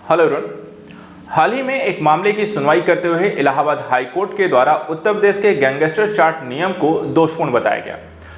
Hello everyone. हाल ही में एक मामले की सुनवाई करते हुए इलाहाबाद हाई कोर्ट के द्वारा उत्तर प्रदेश के गैंगस्टर चार्ट नियम को दोषपूर्ण बताया गया।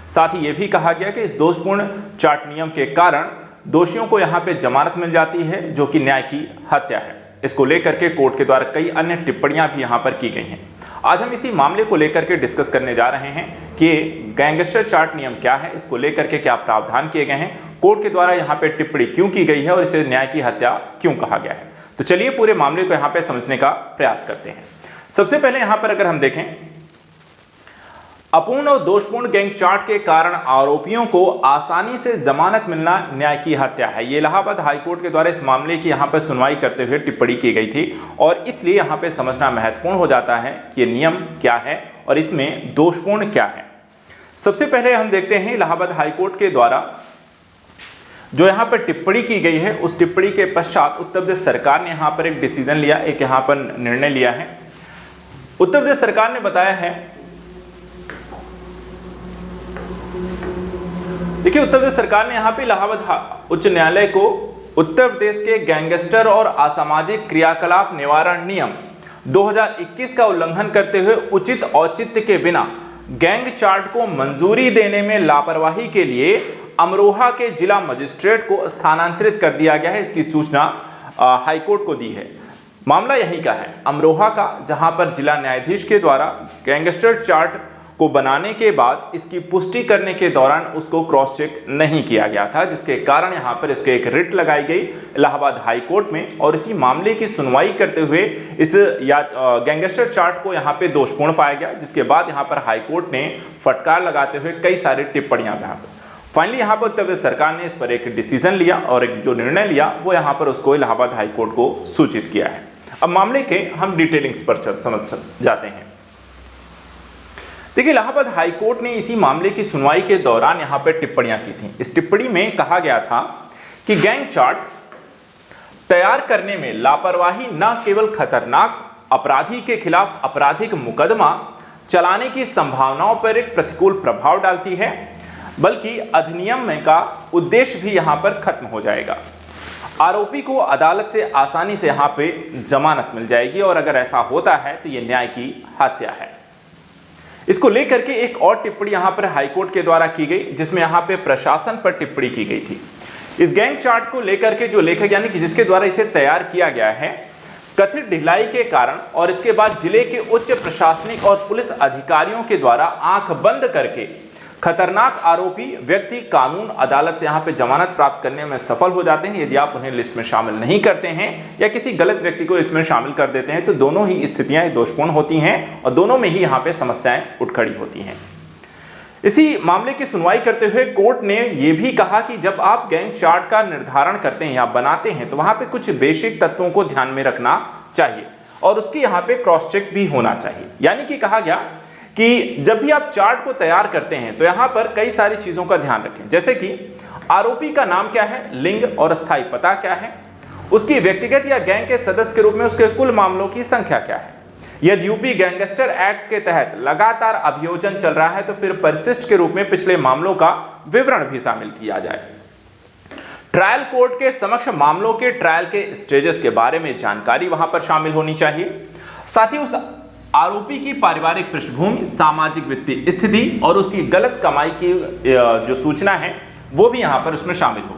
साथ ही ये भी कहा गया कि इस दोषपूर्ण चार्ट नियम के कारण दोषियों को यहाँ पे जमानत मिल जाती है, जो कि न्याय की हत्या है। इसको लेकर के कोर्ट के द्वारा कई अन्य टिप्पणियां भी यहाँ पर की गई हैं। आज हम इसी मामले को लेकर के डिस्कस करने जा रहे हैं कि गैंगस्टर चार्ट नियम क्या है, इसको लेकर के क्या प्रावधान किए गए हैं, कोर्ट के द्वारा यहाँ पे टिप्पणी क्यों की गई है और इसे न्याय की हत्या क्यों कहा गया है। तो चलिए पूरे मामले को यहाँ पे समझने का प्रयास करते हैं। सबसे पहले यहाँ पर अगर हम देखें, अपूर्ण और दोषपूर्ण गैंग चार्ट के कारण आरोपियों को आसानी से जमानत मिलना न्याय की हत्या है। ये इलाहाबाद हाईकोर्ट के द्वारा इस मामले की यहाँ पर सुनवाई करते हुए टिप्पणी की गई थी और इसलिए यहाँ पे समझना महत्वपूर्ण हो जाता है कि ये नियम क्या है और इसमें दोषपूर्ण क्या है। सबसे पहले हम देखते हैं इलाहाबाद हाईकोर्ट के द्वारा जो यहाँ पर टिप्पणी की गई है, उस टिप्पणी के पश्चात उत्तर प्रदेश सरकार ने यहाँ पर एक डिसीजन लिया, एक यहाँ पर निर्णय लिया है। उत्तर प्रदेश सरकार ने बताया है, देखिए उत्तर प्रदेश सरकार ने यहाँ पे इलाहाबाद उच्च न्यायालय को उत्तर प्रदेश के गैंगस्टर और असामाजिक क्रियाकलाप निवारण नियम 2021 का उल्लंघन करते हुए उचित औचित्य के बिना गैंग चार्ट को मंजूरी देने में लापरवाही के लिए अमरोहा के जिला मजिस्ट्रेट को स्थानांतरित कर दिया गया है। इसकी सूचना हाईकोर्ट को दी है। मामला यही का है, अमरोहा का, जहां पर जिला न्यायाधीश के द्वारा गैंगस्टर चार्ट को बनाने के बाद इसकी पुष्टि करने के दौरान उसको क्रॉस चेक नहीं किया गया था, जिसके कारण यहां पर इसके एक रिट लगाई गई इलाहाबाद हाई कोर्ट में और इसी मामले की सुनवाई करते हुए इस गैंगस्टर चार्ट को यहां पे दोषपूर्ण पाया गया, जिसके बाद यहां पर हाई कोर्ट ने फटकार लगाते हुए कई सारी टिप्पणियां फाइनली यहाँ पर उत्तर प्रदेश सरकार ने इस पर एक डिसीजन लिया और एक जो निर्णय लिया वो यहाँ पर उसको इलाहाबाद हाई कोर्ट को सूचित किया है। अब मामले के हम डिटेलिंग्स पर समझ जाते हैं। देखिए इलाहाबाद हाई कोर्ट ने इसी मामले की सुनवाई के दौरान यहाँ पर टिप्पणियां की थी। इस टिप्पणी में कहा गया था कि गैंग चार्ट तैयार करने में लापरवाही न केवल खतरनाक अपराधी के खिलाफ आपराधिक मुकदमा चलाने की संभावनाओं पर एक प्रतिकूल प्रभाव डालती है, बल्कि अधिनियम का उद्देश्य भी यहां पर खत्म हो जाएगा। आरोपी को अदालत से आसानी से यहां पे जमानत मिल जाएगी और अगर ऐसा होता है तो यह न्याय की हत्या है। इसको लेकर के एक और टिप्पणी यहां पर हाईकोर्ट के द्वारा की गई, जिसमें यहां पे प्रशासन पर टिप्पणी की गई थी। इस गैंग चार्ट को लेकर के जो लेखक यानी कि जिसके द्वारा इसे तैयार किया गया है, कथित ढिलाई के कारण और इसके बाद जिले के उच्च प्रशासनिक और पुलिस अधिकारियों के द्वारा आंख बंद करके खतरनाक आरोपी व्यक्ति कानून अदालत से यहाँ पे जमानत प्राप्त करने में सफल हो जाते हैं। यदि आप उन्हें लिस्ट में शामिल नहीं करते हैं या किसी गलत व्यक्ति को इसमें शामिल कर देते हैं तो दोनों ही स्थितियां दोषपूर्ण होती हैं और दोनों में ही यहाँ पे समस्याएं उठ खड़ी होती हैं। इसी मामले की सुनवाई करते हुए कोर्ट ने यह भी कहा कि जब आप गैंग चार्ट का निर्धारण करते हैं या बनाते हैं तो वहां पे कुछ बेसिक तत्वों को ध्यान में रखना चाहिए और उसकी यहाँ पे क्रॉस चेक भी होना चाहिए। यानी कि कहा गया कि जब भी आप चार्ट को तैयार करते हैं तो यहां पर कई सारी चीजों का ध्यान रखें, जैसे कि आरोपी का नाम क्या है, लिंग और स्थायी पता क्या है, उसकी व्यक्तिगत या गैंग के सदस्य के रूप में उसके कुल मामलों की संख्या क्या है, यदि यूपी गैंगस्टर एक्ट के तहत लगातार अभियोजन चल रहा है तो फिर परिशिष्ट के रूप में पिछले मामलों का विवरण भी शामिल किया जाए, ट्रायल कोर्ट के समक्ष मामलों के ट्रायल के स्टेजेस के बारे में जानकारी वहां पर शामिल होनी चाहिए, साथ ही उस आरोपी की पारिवारिक पृष्ठभूमि, सामाजिक वित्तीय स्थिति और उसकी गलत कमाई की जो सूचना है वो भी यहां पर उसमें शामिल हो।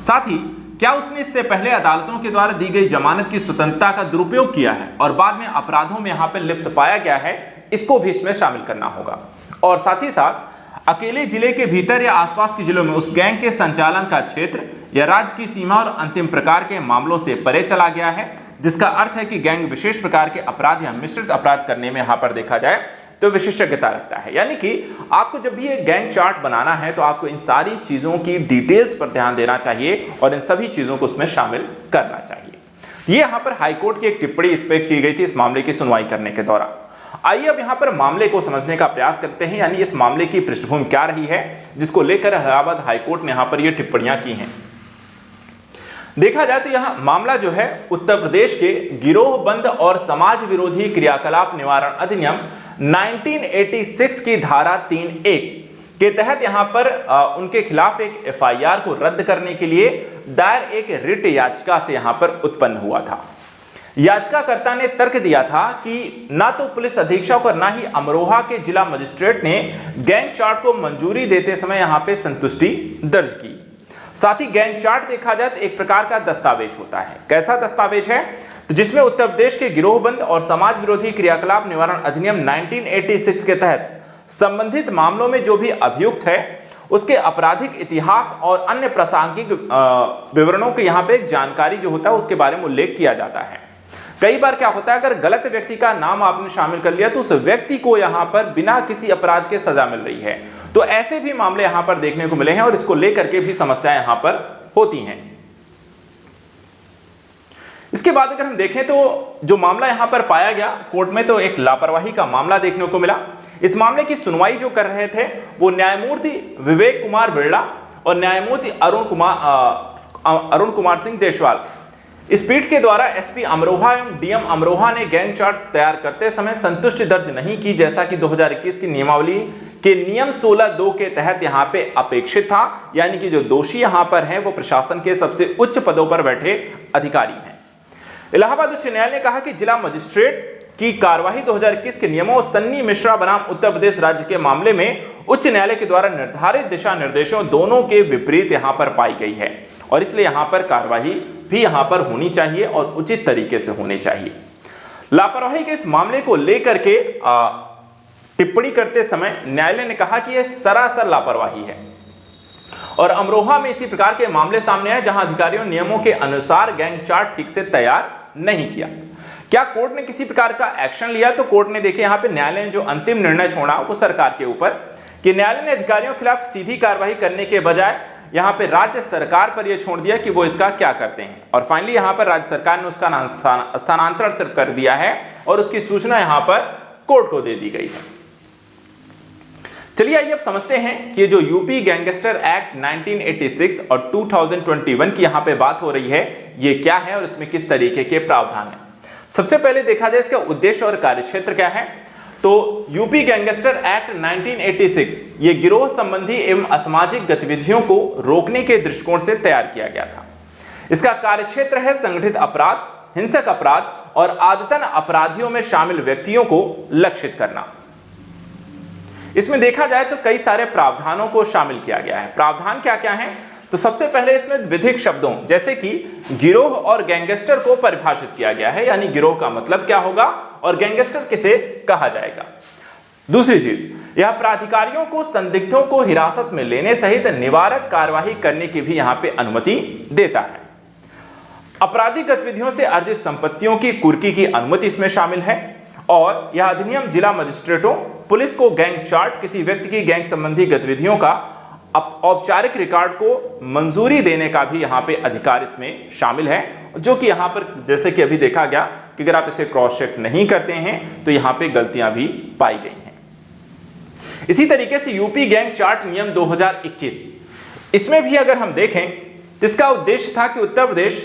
साथ ही क्या उसने इससे पहले अदालतों के द्वारा दी गई जमानत की स्वतंत्रता का दुरुपयोग किया है और बाद में अपराधों में यहां पर लिप्त पाया गया है, इसको भी इसमें शामिल करना होगा। और साथ ही साथ अकेले जिले के भीतर या आसपास के जिलों में उस गैंग के संचालन का क्षेत्र या राज्य की सीमा और अंतिम प्रकार के मामलों से परे चला गया है, जिसका अर्थ है कि गैंग विशेष प्रकार के अपराध या मिश्रित अपराध करने में यहां पर देखा जाए तो विशेषज्ञता रखता है। यानी कि आपको जब भी ये गैंग चार्ट बनाना है तो आपको इन सारी चीजों की डिटेल्स पर ध्यान देना चाहिए और इन सभी चीजों को उसमें शामिल करना चाहिए। ये यहां पर हाईकोर्ट की एक टिप्पणी इस पर की गई थी इस मामले की सुनवाई करने के दौरान। आइए अब यहां पर मामले को समझने का प्रयास करते हैं, यानी इस मामले की पृष्ठभूमि क्या रही है जिसको लेकर इलाहाबाद हाईकोर्ट ने यहां पर ये टिप्पणियां की हैं। देखा जाए तो यह मामला जो है उत्तर प्रदेश के गिरोहबंद और समाज विरोधी क्रियाकलाप निवारण अधिनियम 1986 की धारा 3(1) के तहत यहां पर उनके खिलाफ एक एफआईआर को रद्द करने के लिए दायर एक रिट याचिका से यहां पर उत्पन्न हुआ था। याचिकाकर्ता ने तर्क दिया था कि ना तो पुलिस अधीक्षक और ना ही अमरोहा के जिला मजिस्ट्रेट ने गैंग चार्ट को मंजूरी देते समय यहां पे संतुष्टि दर्ज की। साथ ही गैंग चार्ट देखा जाए तो एक प्रकार का दस्तावेज होता है। कैसा दस्तावेज है? तो जिसमें उत्तर प्रदेश के गिरोहबंद और समाज विरोधी क्रियाकलाप निवारण अधिनियम 1986 के तहत संबंधित मामलों में जो भी अभियुक्त है उसके आपराधिक इतिहास और अन्य प्रासंगिक विवरणों की यहाँ पे एक जानकारी जो होता है उसके बारे में उल्लेख किया जाता है। कई बार क्या होता है, अगर गलत व्यक्ति का नाम आपने शामिल कर लिया तो उस व्यक्ति को यहाँ पर बिना किसी अपराध के सजा मिल रही है। तो ऐसे भी मामले यहाँ पर देखने को मिले हैं और इसको लेकर के भी समस्याएं यहाँ पर होती हैं। इसके बाद अगर हम देखें तो जो मामला यहां पर पाया गया कोर्ट में, तो एक लापरवाही का मामला देखने को मिला। इस मामले की सुनवाई जो कर रहे थे वो न्यायमूर्ति विवेक कुमार बिरला और न्यायमूर्ति अरुण कुमार सिंह देशवाल। इस पीठ के द्वारा एसपी अमरोहा एवं डीएम अमरोहा ने गैंग चार्ट तैयार करते समय संतुष्टि दर्ज नहीं की, जैसा कि 2021 की नियमावली के नियम 16(2) के तहत यहां पे अपेक्षित था। यानी कि जो दोषी यहां पर हैं वो प्रशासन के सबसे उच्च पदों पर बैठे अधिकारी हैं। इलाहाबाद उच्च न्यायालय ने कहा कि जिला मजिस्ट्रेट की कार्यवाही 2021 के नियमों और सन्नी मिश्रा बनाम उत्तर प्रदेश राज्य के मामले में उच्च न्यायालय के द्वारा निर्धारित दिशा निर्देशों दोनों के विपरीत यहां पर पाई गई है और इसलिए यहां पर कार्यवाही भी यहां पर होनी चाहिए और उचित तरीके से होनी चाहिए। लापरवाही के इस मामले को लेकर के टिप्पणी करते समय न्यायालय ने कहा कि यह सरासर लापरवाही है और अमरोहा में इसी प्रकार के मामले सामने आए जहां अधिकारियों ने नियमों के अनुसार गैंग चार्ट ठीक से तैयार नहीं किया। क्या कोर्ट ने किसी प्रकार का एक्शन लिया? तो कोर्ट ने देखिए यहां पे न्यायालय ने जो अंतिम निर्णय छोड़ा वो सरकार के ऊपर कि न्यायालय ने अधिकारियों के खिलाफ सीधी कार्रवाई करने के बजाय यहां पे राज्य सरकार पर यह छोड़ दिया कि वो इसका क्या करते हैं और फाइनली यहां पर राज्य सरकार ने उसका स्थानांतरण सिर्फ कर दिया है और उसकी सूचना यहां पर कोर्ट को दे दी गई है। चलिए आइए अब समझते हैं कि ये जो यूपी गैंगस्टर एक्ट 1986 और 2021 की यहां पे बात हो रही है ये क्या है और इसमें किस तरीके के प्रावधान है। सबसे पहले देखा जाए इसका उद्देश्य और कार्यक्षेत्र क्या है। तो यूपी गैंगस्टर एक्ट 1986 ये गिरोह संबंधी एवं असामाजिक गतिविधियों को रोकने के दृष्टिकोण से तैयार किया गया था। इसका कार्यक्षेत्र है संगठित अपराध, हिंसक अपराध और आदतन अपराधियों में शामिल व्यक्तियों को लक्षित करना। इसमें देखा जाए तो कई सारे प्रावधानों को शामिल किया गया है। प्रावधान क्या क्या हैं? तो सबसे पहले इसमें विधिक शब्दों जैसे कि गिरोह और गैंगस्टर को परिभाषित किया गया है, यानी गिरोह का मतलब क्या होगा और गैंगस्टर किसे कहा जाएगा। दूसरी चीज, यह प्राधिकारियों को संदिग्धों को हिरासत में लेने सहित निवारक कार्यवाही करने की भी यहां पे अनुमति देता है। आपराधिक गतिविधियों से अर्जित संपत्तियों की कुर्की की अनुमति इसमें शामिल है और यह अधिनियम जिला मजिस्ट्रेटों, पुलिस को गैंग चार्ट, किसी व्यक्ति की गैंग संबंधी गतिविधियों का औपचारिक रिकॉर्ड को मंजूरी देने का भी यहाँ पे अधिकार इसमें शामिल है, जो कि यहाँ पर जैसे कि अभी देखा गया कि अगर आप इसे क्रॉस चेक नहीं करते हैं तो यहाँ पे गलतियां भी पाई गई हैं। इसी तरीके से यूपी गैंग चार्ट नियम 2021, इसमें भी अगर हम देखें तो इसका उद्देश्य था कि उत्तर प्रदेश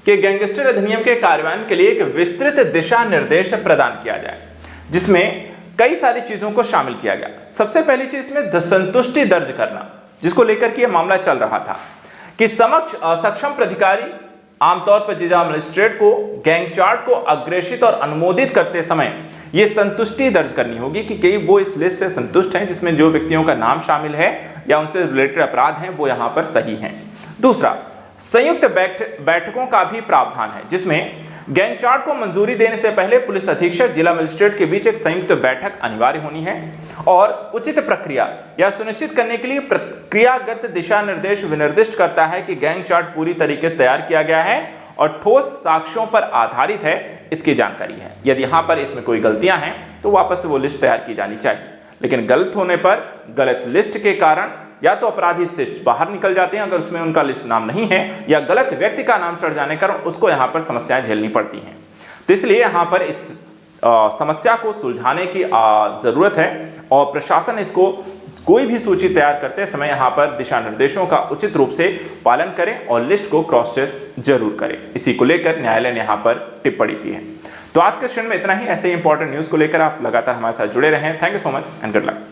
के गैंगस्टर अधिनियम के कार्यान्वयन के लिए एक विस्तृत दिशा निर्देश प्रदान किया जाए, जिसमें कई सारी चीजों को शामिल किया गया। सबसे पहली चीज इसमें संतुष्टि दर्ज करना, जिसको लेकर के यह मामला चल रहा था कि सक्षम प्राधिकारी आमतौर पर जिला मजिस्ट्रेट को गैंग चार्ट को अग्रेषित और अनुमोदित करते समय यह संतुष्टि दर्ज करनी होगी कि कई वो इस लिस्ट से संतुष्ट हैं जिसमें जो व्यक्तियों का नाम शामिल है या उनसे रिलेटेड अपराध हैं वो यहां पर सही हैं। दूसरा, संयुक्त बैठकों का भी प्रावधान है, जिसमें गैंग चार्ट को मंजूरी देने से पहले पुलिस अधीक्षक जिला मजिस्ट्रेट के बीच एक संयुक्त बैठक अनिवार्य होनी है और उचित प्रक्रिया या सुनिश्चित करने के लिए प्रक्रियागत दिशा निर्देश विनिर्दिष्ट करता है कि गैंग चार्ट पूरी तरीके से तैयार किया गया है और ठोस साक्ष्यों पर आधारित है, इसकी जानकारी है। यदि यहां पर इसमें कोई गलतियां हैं तो वापस से वो लिस्ट तैयार की जानी चाहिए, लेकिन गलत होने पर गलत लिस्ट के कारण या तो अपराधी इससे बाहर निकल जाते हैं अगर उसमें उनका लिस्ट नाम नहीं है, या गलत व्यक्ति का नाम चढ़ जाने कारण उसको यहाँ पर समस्याएं झेलनी पड़ती हैं। तो इसलिए यहाँ पर इस समस्या को सुलझाने की जरूरत है और प्रशासन इसको कोई भी सूची तैयार करते समय यहाँ पर दिशा निर्देशों का उचित रूप से पालन करें और लिस्ट को क्रॉस चेक जरूर करें। इसी को लेकर न्यायालय ने यहाँ पर टिप्पणी की है। तो आज के सेशन में इतना ही। ऐसे इंपॉर्टेंट न्यूज को लेकर आप लगातार हमारे साथ जुड़े रहें। Thank you so much and good luck.